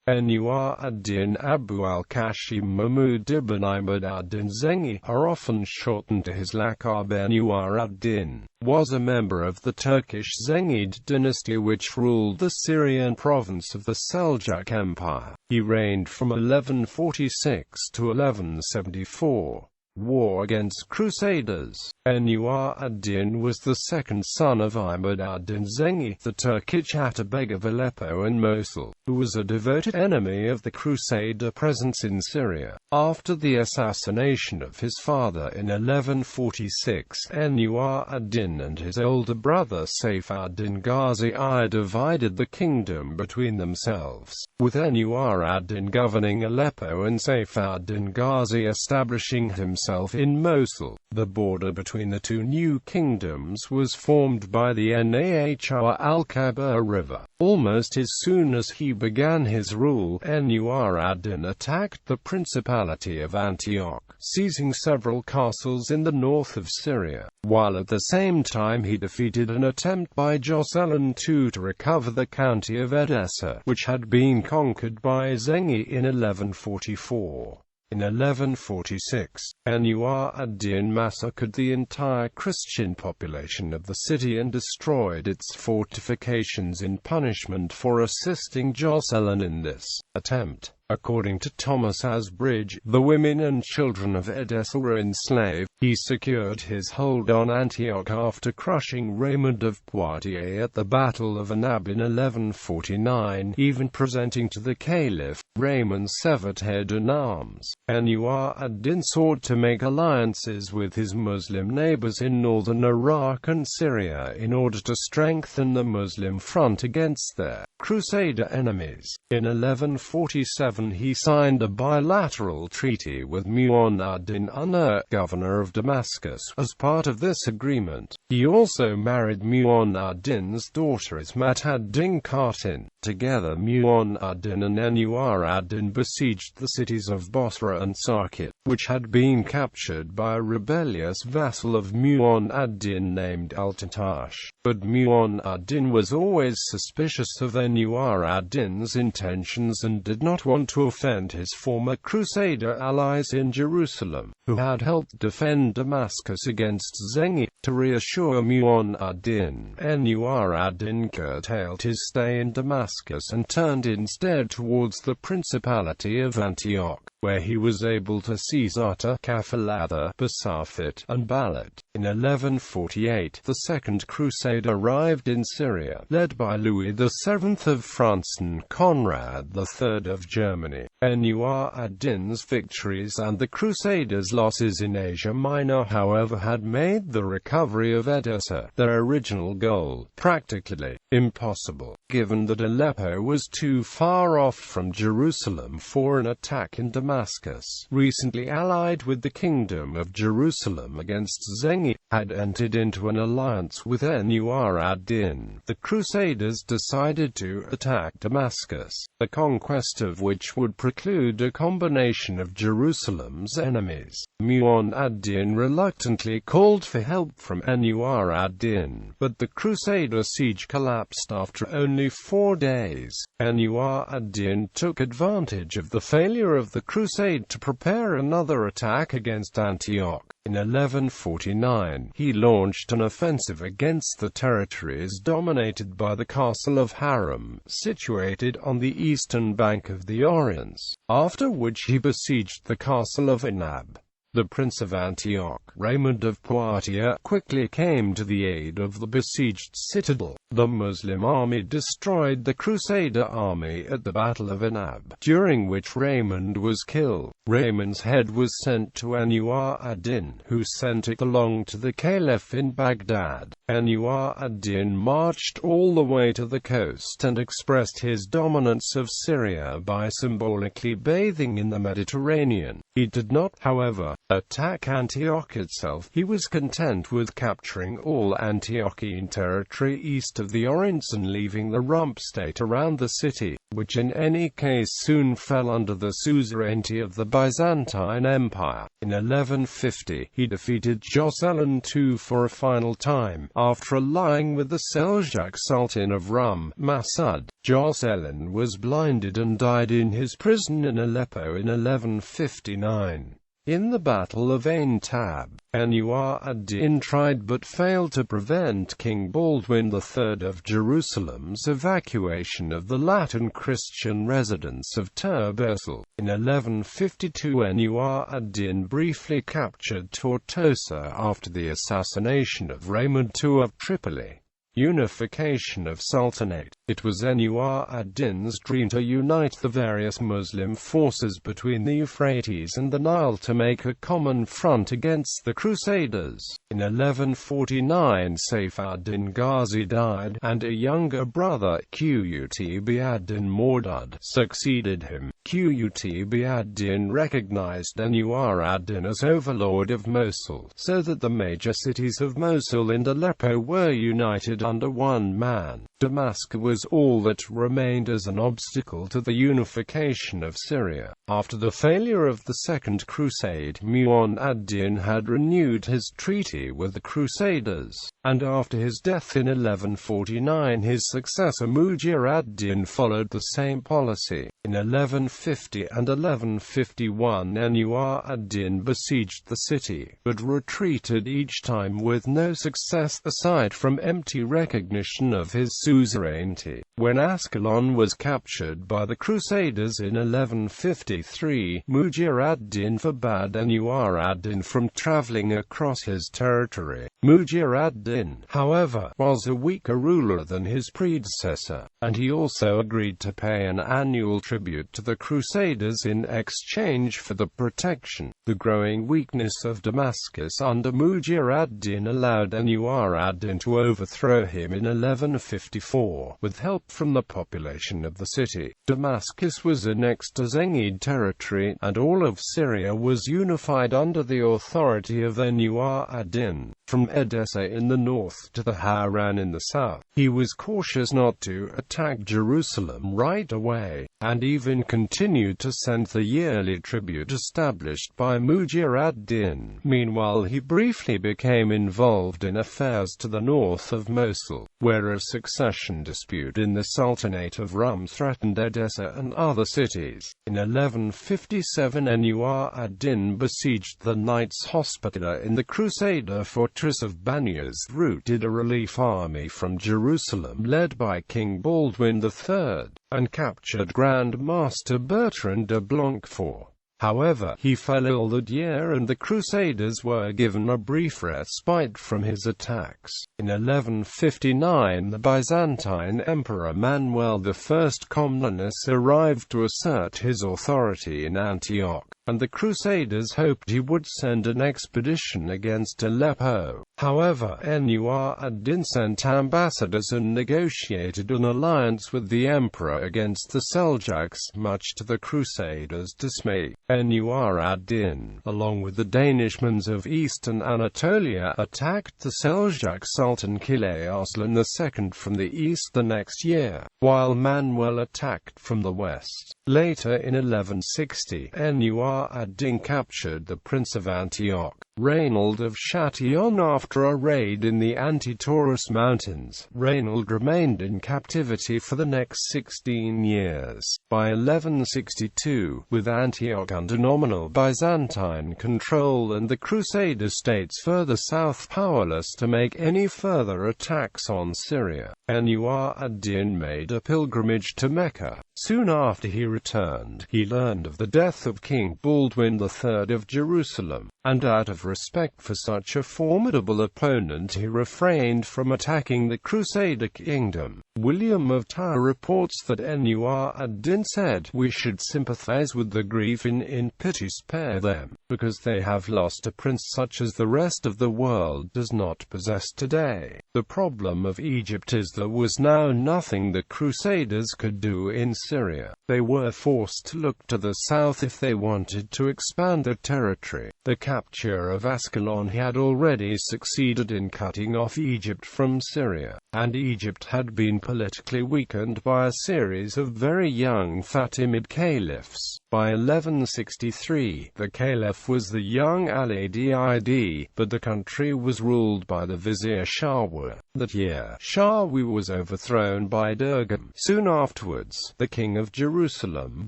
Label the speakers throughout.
Speaker 1: Nur al Din Abu al-Qāsim Maḥmūd ibn ʿImād ad-Dīn Zengī, are often shortened to his laqab. Nur al Din was a member of the Turkish Zengid dynasty which ruled the Syrian province of the Seljuk Empire. He reigned from 1146 to 1174. War against Crusaders. Nur al Din was the second son of ʿImād ad-Dīn Zengī, the Turkish atabeg of Aleppo and Mosul, who was a devoted enemy of the Crusader presence in Syria. After the assassination of his father in 1146, Nur al Din and his older brother Saif ad-Din Ghazi I divided the kingdom between themselves, with Nur al Din governing Aleppo and Saif ad-Din Ghazi establishing himself in Mosul. The border between the two new kingdoms was formed by the Nahr al-Qāsim river. Almost as soon as he began his rule, Nur al Din attacked the Principality of Antioch, seizing several castles in the north of Syria, while at the same time he defeated an attempt by Jocelyn II to recover the county of Edessa, which had been conquered by Zengī in 1144. In 1146, Nur al Din massacred the entire Christian population of the city and destroyed its fortifications in punishment for assisting Jocelyn in this attempt. According to Thomas Asbridge, the women and children of Edessa were enslaved. He secured his hold on Antioch after crushing Raymond of Poitiers at the Battle of Anab in 1149, even presenting to the Caliph Raymond's severed head and arms. Nur al Din sought to make alliances with his Muslim neighbors in northern Iraq and Syria in order to strengthen the Muslim front against their Crusader enemies. In 1147, he signed a bilateral treaty with Mu'in ad-Din Unur, governor of Damascus. As part of this agreement, he also married Mu'in ad-Din's daughter Ismat ad-Din Khatin. Together Mu'in ad-Din and Nur al Din besieged the cities of Bosra and Sarkit, which had been captured by a rebellious vassal of Mu'in ad-Din named al-Tekisch. But Mu'in ad-Din was always suspicious of Nur al Din's intentions and did not want to offend his former Crusader allies in Jerusalem, who had helped defend Damascus against Zengī. To reassure Mu'in ad-Din, Nur al Din curtailed his stay in Damascus and turned instead towards the Principality of Antioch, where he was able to seize Utter, Kafalada, Basafit, and Balad. In 1148, the Second Crusade arrived in Syria, led by Louis VII of France and Conrad III of Germany. Nur al Din's victories and the Crusaders' losses in Asia Minor, however, had made the recovery of Edessa, their original goal, practically impossible, given that Aleppo was too far off from Jerusalem for an attack in Damascus, recently allied with the Kingdom of Jerusalem against Zengī, had entered into an alliance with Nur al Din. The Crusaders decided to attack Damascus, the conquest of which would preclude a combination of Jerusalem's enemies. Mu'in ad-Din reluctantly called for help from Nur al Din, but the Crusader siege collapsed after only 4 days. Nur al Din took advantage of the failure of the crusade to prepare another attack against Antioch. In 1149, he launched an offensive against the territories dominated by the castle of Haram, situated on the eastern bank of the Orontes, after which he besieged the castle of Anab. The Prince of Antioch, Raymond of Poitiers, quickly came to the aid of the besieged citadel. The Muslim army destroyed the Crusader army at the Battle of Anab, during which Raymond was killed. Raymond's head was sent to Nur al Din, who sent it along to the Caliph in Baghdad. Nur al Din marched all the way to the coast and expressed his dominance of Syria by symbolically bathing in the Mediterranean. He did not, however, attack Antioch itself. He was content with capturing all Antiochian territory east of the Orontes and leaving the rump state around the city, which in any case soon fell under the suzerainty of the Byzantine Empire. In 1150, he defeated Jocelyn II for a final time, after allying with the Seljuk Sultan of Rum, Maḥmūd. Jocelyn was blinded and died in his prison in Aleppo in 1159. In the Battle of Ain Tab, Nur al Din tried but failed to prevent King Baldwin III of Jerusalem's evacuation of the Latin Christian residents of Turbersil. In 1152, Nur al Din briefly captured Tortosa after the assassination of Maḥmūd II of Tripoli. Unification of Sultanate. It was Nur al Din's dream to unite the various Muslim forces between the Euphrates and the Nile to make a common front against the Crusaders. In 1149, Saif ad-Din Ghazi died, and a younger brother, Qutb ad-Din Mawdud, succeeded him. Qutb ad-Din recognized Nur al-Din as overlord of Mosul, so that the major cities of Mosul and Aleppo were united under one man. Damascus was all that remained as an obstacle to the unification of Syria. After the failure of the Second Crusade, Nur ad-Din had renewed his treaty with the Crusaders, and after his death in 1149 his successor Mujir ad-Din followed the same policy. In 1150 and 1151 Nur ad-Din besieged the city, but retreated each time with no success aside from empty recognition of his suzerainty. When Ascalon was captured by the Crusaders in 1153, Mujir ad-Din forbade Nur ad-Din from traveling across his territory. Mujir ad-Din, however, was a weaker ruler than his predecessor, and he also agreed to pay an annual tribute to the Crusaders in exchange for the protection. The growing weakness of Damascus under Mujir ad-Din allowed Nur ad-Din to overthrow him in 1154, with help from the population of the city. Damascus was annexed to Zengid territory, and all of Syria was unified under the authority of Nur ad-Din. From Edessa in the north to the Hauran in the south, he was cautious not to attack Jerusalem right away, and even continued to send the yearly tribute established by Mujir ad-Din. Meanwhile, he briefly became involved in affairs to the north of Mosul, where a succession dispute in the Sultanate of Rum threatened Edessa and other cities. In 1157, Nur ad-Din besieged the Knights Hospitaller in the Crusader fortress of Banyas, routed a relief army from Jerusalem led by King Baldwin III, and captured Grand Master Bertrand de Blanquefort. However, he fell ill that year and the Crusaders were given a brief respite from his attacks. In 1159, the Byzantine Emperor Manuel I Comnenus arrived to assert his authority in Antioch, and the Crusaders hoped he would send an expedition against Aleppo. However, Nur ad-Din sent ambassadors and negotiated an alliance with the emperor against the Seljuks, much to the Crusaders' dismay. Nur ad-Din, along with the Danishmends of eastern Anatolia, attacked the Seljuk Sultan Kilay Arslan II from the east the next year, while Manuel attacked from the west. Later in 1160, Nur ad-Din captured the Prince of Antioch, Raynald of Châtillon, after a raid in the Anti-Taurus Mountains. Raynald remained in captivity for the next 16 years. By 1162, with Antioch under nominal Byzantine control and the Crusader states further south powerless to make any further attacks on Syria, Nur ad-Din made a pilgrimage to Mecca. Soon after he returned, he learned of the death of King Baldwin III of Jerusalem, and out of respect for such a formidable opponent he refrained from attacking the Crusader kingdom. William of Tyre reports that Nur ad-Din said, "We should sympathize with the grieving in pity spare them, because they have lost a prince such as the rest of the world does not possess today." The problem of Egypt is there was now nothing the Crusaders could do in Syria. They were forced to look to the south if they wanted to expand their territory. The capture of Ascalon he had already succeeded in cutting off Egypt from Syria, and Egypt had been politically weakened by a series of very young Fatimid caliphs. By 1163, the caliph was the young al-Dīn, but the country was ruled by the vizier Shahwar. That year, Shahwar was overthrown by Durgam. Soon afterwards, the king of Jerusalem,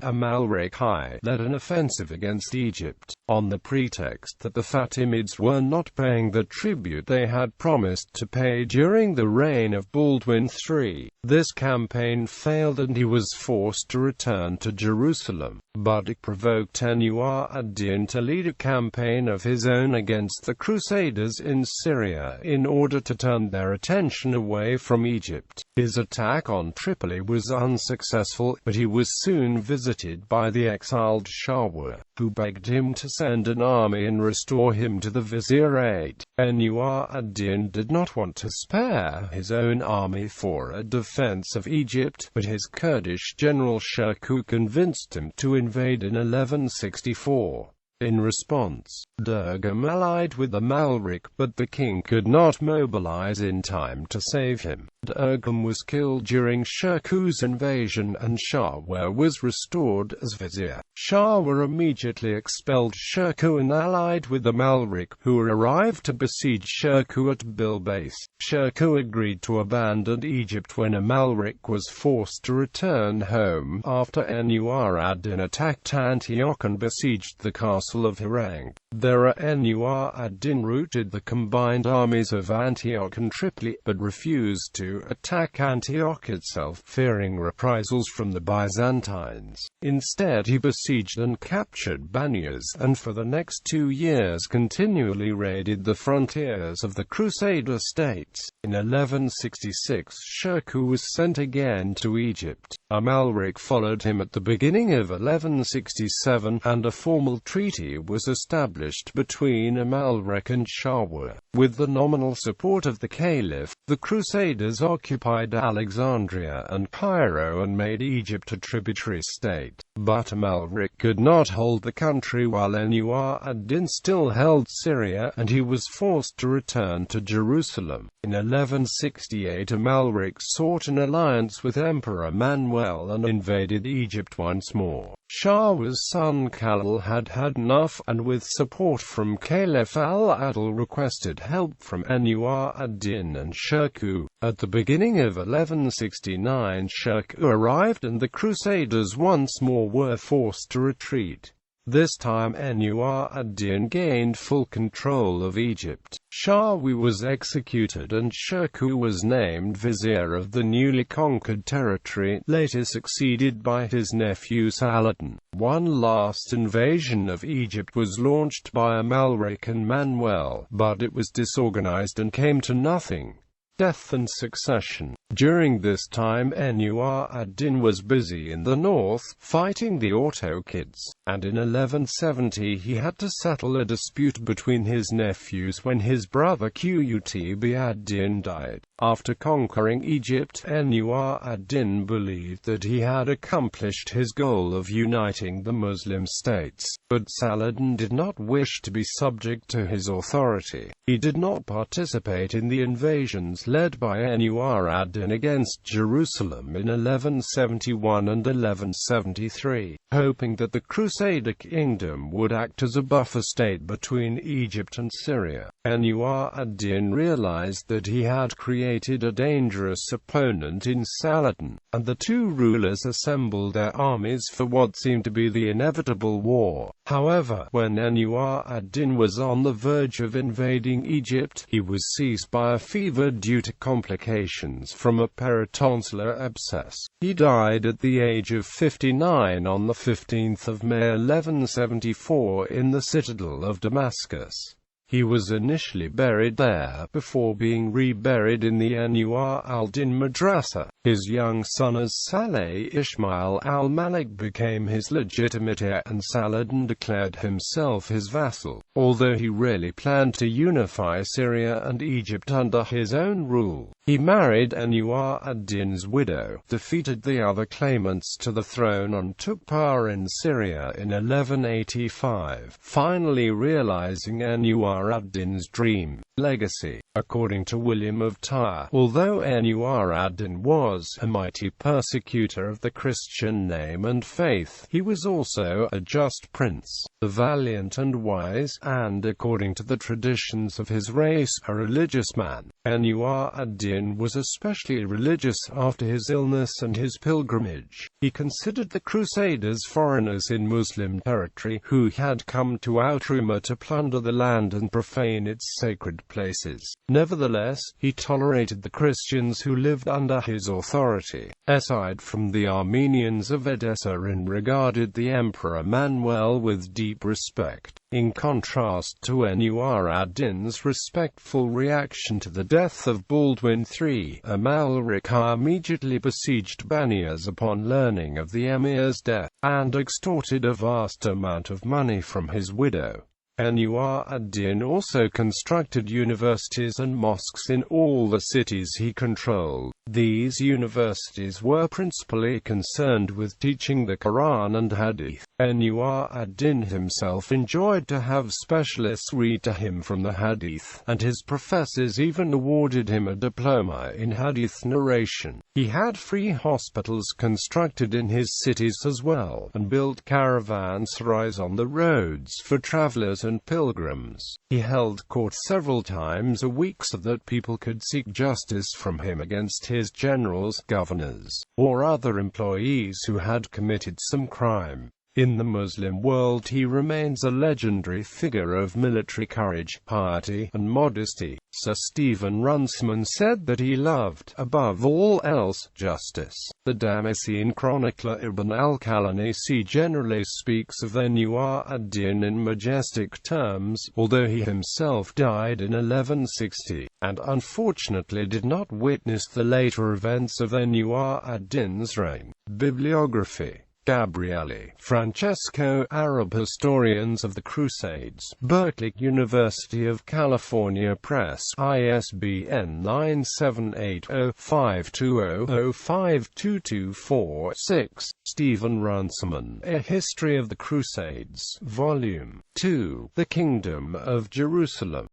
Speaker 1: Amalrik-He, led an offensive against Egypt, on the pretext that the Fatimids were not paying the tribute they had promised to pay during the reign of Baldwin III. This campaign failed and he was forced to return to Jerusalem, but it provoked Nur al Din to lead a campaign of his own against the Crusaders in Syria in order to turn their attention away from Egypt. His attack on Tripoli was unsuccessful, but he was soon visited by the exiled Shahwar, who begged him to send an army and restore him to the vizierate. Nur al Din did not want to spare his own army for a defense of Egypt, but his Kurdish general Shirkuh convinced him to invade in 1164. In response, Durgam allied with Amalrik, but the king could not mobilize in time to save him. Durgam was killed during Shirkuh's invasion and Shahwar was restored as vizier. Shahwar immediately expelled Shirkuh and allied with Amalrik, who arrived to besiege Shirkuh at Bilbais. Shirkuh agreed to abandon Egypt when Amalrik was forced to return home after Nur al Din attacked Antioch and besieged the castle of Harang. Nur al Din routed the combined armies of Antioch and Tripoli, but refused to attack Antioch itself, fearing reprisals from the Byzantines. Instead he besieged and captured Banyas, and for the next 2 years continually raided the frontiers of the Crusader states. In 1166 Shirkuh was sent again to Egypt. Amalrik followed him at the beginning of 1167, and a formal treaty was established between Amalrik and Shahwar. With the nominal support of the caliph, the Crusaders occupied Alexandria and Cairo and made Egypt a tributary state. But Amalrik could not hold the country while Nur al Din still held Syria, and he was forced to return to Jerusalem. In 1168 Amalrik sought an alliance with Emperor Manuel and invaded Egypt once more. Shahwar's son Khalil had had enough, and with support from Caliph al-Adil requested help from Nur al Din and Shirkuh. At the beginning of 1169 Shirkuh arrived and the Crusaders once more were forced to retreat. This time Nur al Din gained full control of Egypt. Shahwar was executed and Shirkuh was named vizier of the newly conquered territory, later succeeded by his nephew Saladin. One last invasion of Egypt was launched by Amalrik and Manuel, but it was disorganized and came to nothing. Death and succession. During this time Nur al Din was busy in the north, fighting the Autokids, and in 1170 he had to settle a dispute between his nephews when his brother Qutb ad-Din died. After conquering Egypt, Nur al Din believed that he had accomplished his goal of uniting the Muslim states, but Saladin did not wish to be subject to his authority. He did not participate in the invasions led by Nur al Din against Jerusalem in 1171 and 1173, hoping that the Crusader kingdom would act as a buffer state between Egypt and Syria. Nur al Din realized that he had created a dangerous opponent in Saladin, and the two rulers assembled their armies for what seemed to be the inevitable war. However, when Nur al Din was on the verge of invading Egypt, he was seized by a fever due to complications from a peritonsillar abscess. He died at the age of 59 on the 15th of May 1174 in the citadel of Damascus. He was initially buried there, before being reburied in the Nur al Din madrasa. His young son as-Salih Ismail al-Malik became his legitimate heir, and Saladin declared himself his vassal, although he really planned to unify Syria and Egypt under his own rule. He married Nur ad-Din's widow, defeated the other claimants to the throne, and took power in Syria in 1185, finally realizing Nur ad-Din's dream. Legacy. According to William of Tyre, although Nur ad-Din was a mighty persecutor of the Christian name and faith, he was also a just prince, a valiant and wise, and, according to the traditions of his race, a religious man. Nur ad-Din was especially religious after his illness and his pilgrimage. He considered the Crusaders foreigners in Muslim territory, who had come to Outruma to plunder the land and profane its sacred places. Nevertheless, he tolerated the Christians who lived under his authority. Aside from the Armenians of Edessa, and regarded the Emperor Manuel with deep respect. In contrast to Nur ad-Din's respectful reaction to the death of Baldwin III, Amalric immediately besieged Banias upon learning of the emir's death, and extorted a vast amount of money from his widow. Nur ad-Din also constructed universities and mosques in all the cities he controlled. These universities were principally concerned with teaching the Quran and Hadith. Nur ad-Din himself enjoyed to have specialists read to him from the Hadith, and his professors even awarded him a diploma in Hadith narration. He had free hospitals constructed in his cities as well, and built caravanserais on the roads for travelers and pilgrims. He held court several times a week so that people could seek justice from him against his generals, governors, or other employees who had committed some crime. In the Muslim world he remains a legendary figure of military courage, piety, and modesty. Sir Stephen Runciman said that he loved, above all else, justice. The Damascene chronicler Ibn al-Qalanisi generally speaks of Nur ad-Din in majestic terms, although he himself died in 1160, and unfortunately did not witness the later events of Nur ad-Din's reign. Bibliography. Gabriele, Francesco, Arab Historians of the Crusades, Berkeley, University of California Press, ISBN 978-0520-052246, Stephen Runciman, A History of the Crusades, Volume 2, The Kingdom of Jerusalem.